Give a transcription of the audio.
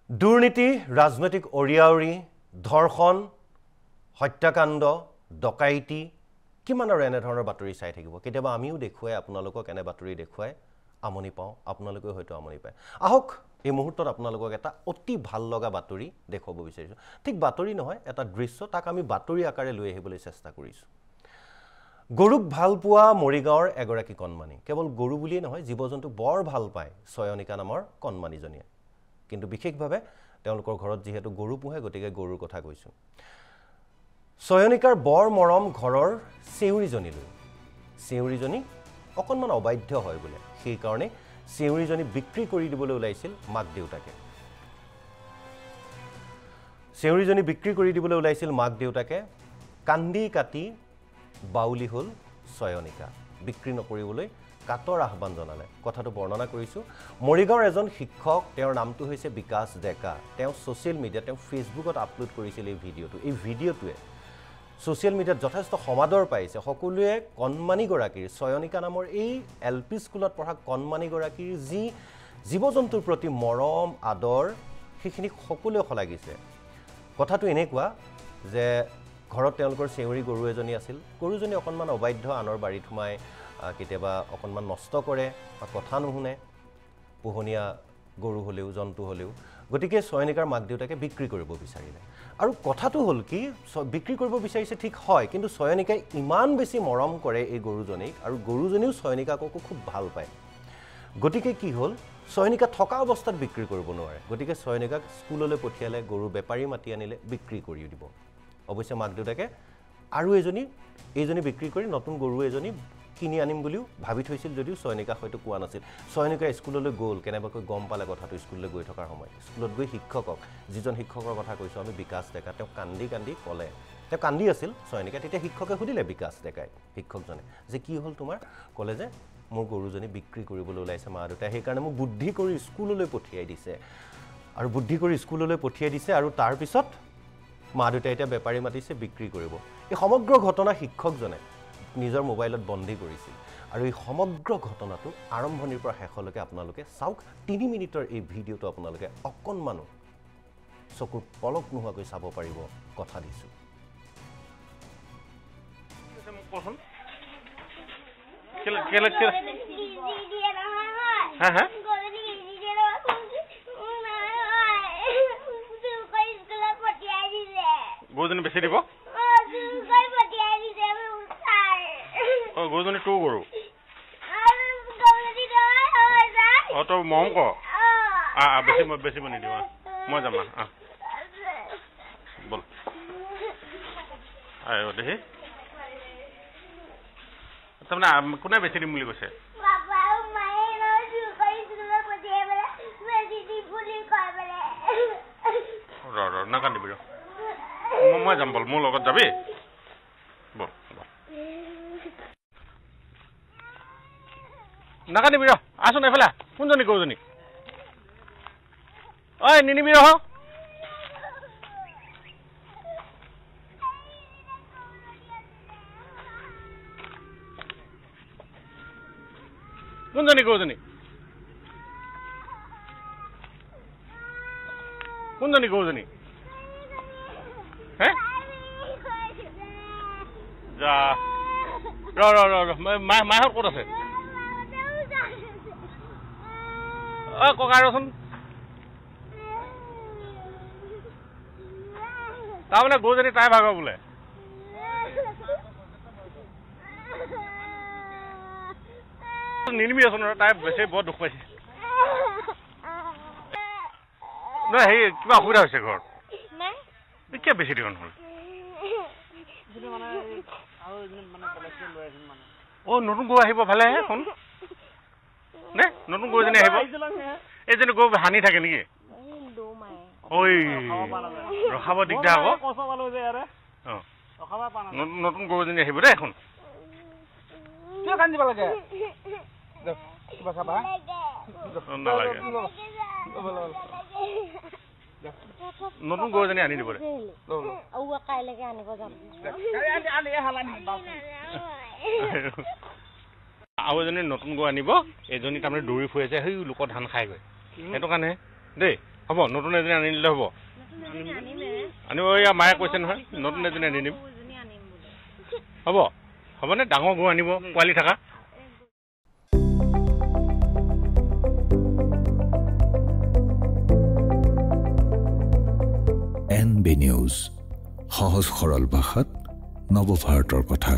দুৰ্নীতি ৰাজনৈতিক অৰিয়াউৰি ধৰ্ষণ হত্যাকাণ্ড ডকাইতি কিমান আৰু এনে ধৰণৰ বাতৰি চাই থাকিব কেতিয়াবা আমিও দেখুৱাই আপোনালোকক এনে বাতৰি দেখুৱাই আমনি পাওঁ আপোনালোকে হয়তো আমনি পায় আহক এই মুহূৰ্তত আপোনালোকক এটা অতি ভাল লগা বাতৰি দেখুৱাব বিচাৰিছো ঠিক বাতৰি নহয় এটা দৃশ্য তাক আমি বাতৰি আকাৰে লৈ আহিবলৈ চেষ্টা কৰিছো গৰুক ভাল পোৱা মৰিগাঁৱৰ এগৰাকী কণমানি কেৱল গৰু বুলিয়ে নহয় জীৱ-জন্তু বৰ ভাল পায় ছয়নিকা নামৰ কণমানিজনীয়ে কিন্তু বিশেষভাৱে তেওঁলোকৰ ঘৰত যেহেতু গৰু পোহে গতিকে গৰুৰ কথা কৈছো ছয়নিকাৰ বৰ মৰম ঘৰৰ চেউৰীজনী অকণমান অবাধ্য হয় বোলে সেই কাৰণে চেউৰীজনী বিক্ৰী কৰি দিবলৈ ওলাইছিল মাক দেউতাকে কান্দি কাটি বাউলি হল ছয়নিকা বিক্ৰী নকৰিবলৈ কাটৰ আহ্বান জনালে কথাটো বৰ্ণনা কৰিছো মৰিগাঁৱৰ এজন শিক্ষক তেওঁৰ নামটো হৈছে বিকাশ ডেকা তেওঁ সোশ্যাল মিডিয়া তেওঁ ফেসবুকত আপলোড কৰিছিল এই ভিডিঅ'টোৱে সোশ্যাল মিডিয়াত যথেষ্ট সমাদৰ পাইছে সকলোৱে কণমানি গৰাকীৰ ছয়নিকা নামৰ এই এলপি স্কুলত পঢ়া কণমানি গৰাকীৰ যি জীৱ-জন্তুৰ প্ৰতি মৰম আদৰ সেইখিনি সকলোৱে খলাগিছে কথাটো এনেকুৱা যে ঘৰত তেওঁলোকৰ চেউৰী গৰু এজনী আছিল গৰুজনী অকণমান অবাধ্য আনৰ বাৰীত সোমাই কেতিয়াবা অকণমান নষ্ট কৰে বা কথা নুশুনে পোহনীয়া গৰু হলেও জন্তু হলেও গতিকে ছয়নিকাৰ মাক দেউতাকে বিক্ৰী কৰিব বিচাৰিলে আৰু কথাটো হল কি বিক্ৰী কৰিব বিচাৰিছে ঠিক হয় কিন্তু ছয়নিকাই ইমান বেছি মৰম কৰে এই গৰুজনীক আৰু গৰুজনীও ছয়নিকাকো খুব ভাল পায় গতিকে কি হল ছয়নিকা থকা অৱস্থাত বিক্ৰী কৰিব নোৱাৰে গতিকে ছয়নিকাক স্কুললৈ পঠিয়ালে গৰু বেপাৰী মাতি আনিলে বিক্ৰী কৰি দিব অৱশ্যে মাক দেউতাকে আৰু এইজনী বিক্ৰী কৰি নতুন গৰু এজনী কিনি আনিম বুলিও ভাবি থৈছিল যদিও ছয়নিকা হয়তো কোৱা নাছিল ছয়নিকা স্কুললৈ গ'ল কেনেবাকৈ গম পালে কথাটো স্কুললৈ গৈ থকাৰ সময় স্কুলত গৈ শিক্ষকক যিজন শিক্ষকৰ কথা কৈছো আমি বিকাশ ডেকা তেওঁ কান্দি ক'লে তেওঁ কান্দি আছিল ছয়নিকা তেতিয়া শিক্ষকে সুধিলে বিকাশ ডেকাই শিক্ষকজনে যে কি হ'ল তোমাৰ ক'লে যে মোৰ গৰুজনী বিক্ৰী কৰিবলৈ ওলাইছে মা দেউতাই সেইকাৰণে মোক বুদ্ধি কৰি স্কুললৈ পঠিয়াই দিছে আৰু তাৰ পিছত মা দেউতাই এতিয়া বেপাৰী মাতিছে বিক্ৰী কৰিব এই সমগ্ৰ ঘটনা শিক্ষকজনে নিজৰ মোবাইলত বন্দী কৰিছিল আৰু এই সমগ্ৰ ঘটনাটো আৰম্ভণিৰ পৰা শেষলৈকে আপোনালোকে চাওক 3 মিনিটৰ এই ভিডিঅ'টো আপোনালোকে অকণমানো চকুৰ পলক নোহোৱাকৈ চাব পাৰিব কথা দিছো গৰুজনী বেছি দিব গৰুজনী তো গৰু তই মৰম কৰ বেছি বনি দিওঁ মই যাম বল দেখি তাৰমানে কোনে বেছি দিম বুলি কৈছে নাকান্দিবি ৰ মই যাম বল মোৰ লগত যাবি বল নাকান্দিবি ৰ আছোন এইফালে কোনজনী গৰুজনী ঐ নিনিবি ৰহ কোনজনী গৰুজনী হে যা ৰ মাহঁত ক'ত আছে ককা ৰচোন তাৰমানে গৰুজনী তাই ভাগৰ বোলে নিনিবি আছোন তাই বেছি বৰ দুখ পাইছে নহয় সেই কিবা অসুবিধা হৈছে ঘৰত কিয় বেছি দিন হ'ল নতুন গৰু আহিব ভালেহে শুন নে নতুন গৰুজনী আহিব এইজনী গৰু হানি থাকে নেকি ঐ ৰখাব দিগদাৰ আকৌ নতুন গৰুজনী আহিব দেই এখন নালাগে নতুন গৰুজনী আনি দিব আৰু এজনী নতুন গৰু আনিব এজনী তাৰমানে দৌৰি ফুৰি আছে সেই লোকৰ ধান খাই গৈ সেইটো কাৰণে দেই হ'ব নতুন এজনী আনি দিলে হ'ব আনিব এয়া মায়ে কৈছে নহয় নতুন এজনী আনি দিম হ'বনে ডাঙৰ গৰু আনিব পোৱালি থকা NB নিউজ সহজ সৰল ভাষাত নৱভাৰতৰ কথা